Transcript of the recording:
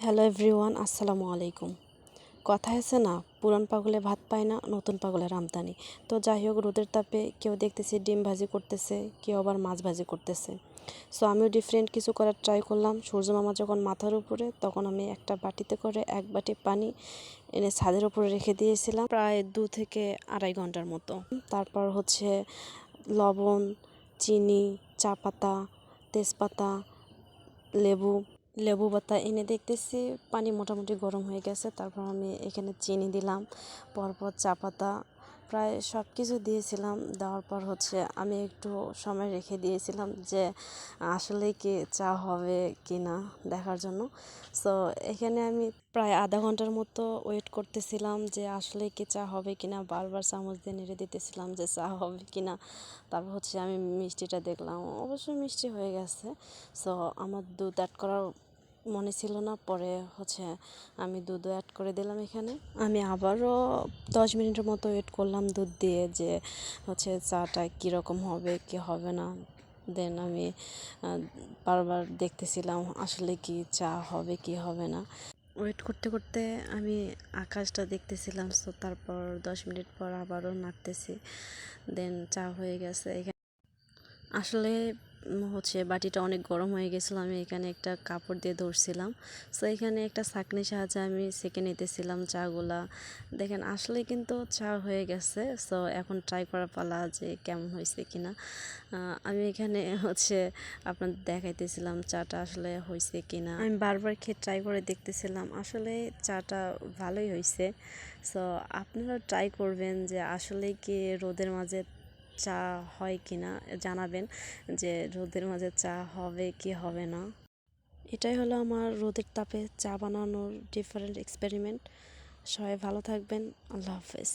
Hello everyone, আসসালামু আলাইকুম। কথায় আছে না, পুরান পাগলে ভাত পায় না, নতুন পাগলের আমদানি। তো যাই হোক, রোদের তাপে কেউ দেখতেছি ডিম ভাজি করতেছে, কেউ আবার মাছ ভাজি করতেছে। সো আমিও ডিফারেন্ট কিছু করার ট্রাই করলাম। সূর্য মামা যখন মাথার উপরে, তখন আমি একটা বাটিতে করে 1 বাটি পানি এনে ছাদের উপরে রেখে দিয়েছিলাম প্রায় 2 থেকে আড়াই ঘন্টার মতো। তারপর লবণ, চিনি, চা পাতা, তেজপাতা, লেবু পাতা এনে দেখতেছি পানি মোটামুটি গরম হয়ে গেছে। তারপর আমি এখানে চিনি দিলাম, পরপর চা পাতা, প্রায় সব কিছু দিয়েছিলাম। দেওয়ার পর আমি একটু সময় রেখে দিয়েছিলাম যে আসলে কি চা হবে কি না দেখার জন্য। সো এখানে আমি প্রায় আধা ঘন্টার মতো ওয়েট করতেছিলাম যে আসলে কি চা হবে কি না। বারবার চামচ দিয়ে নেড়ে দিতেছিলাম যে চা হবে কি না। তারপর আমি মিষ্টিটা দেখলাম, অবশ্যই মিষ্টি হয়ে গেছে। সো আমার দুধ অ্যাড করার মনে ছিল না, পরে আমি দুধও অ্যাড করে দিলাম এখানে। আমি আবারও 10 মিনিটের মতো ওয়েট করলাম দুধ দিয়ে যে চাটা কীরকম হবে কি হবে না। দেন আমি বারবার দেখতেছিলাম আসলে কি চা হবে কি হবে না। ওয়েট করতে করতে আমি আকাশটা দেখতেছিলাম। সো তারপর 10 মিনিট পর আবারও নাড়তেছি। দেন চা হয়ে গেছে। আসলে বাটিটা অনেক গরম হয়ে গেছিলো। আমি এখানে একটা কাপড় দিয়ে ধরছিলাম। সো এখানে একটা ছাঁকনির সাহায্যে আমি সেঁকে নিতেছিলাম চাগুলা। দেখেন আসলে কিন্তু চা হয়ে গেছে। সো এখন ট্রাই করার পালা যে কেমন হয়েছে কিনা। আমি এখানে আপনাদের দেখাইতেছিলাম চাটা আসলে হয়েছে কিনা। আমি বারবার খেয়ে ট্রাই করে দেখতেছিলাম, আসলে চাটা ভালোই হয়েছে। সো আপনারা ট্রাই করবেন যে আসলে কি রোদের মাঝে চা হয় কি না, জানাবেন যে রোদের মাঝে চা হবে কি হবে না। এটাই হলো আমার রোদের তাপে চা বানানোর ডিফারেন্ট এক্সপেরিমেন্ট। সবাই ভালো থাকবেন। আল্লাহ হাফেজ।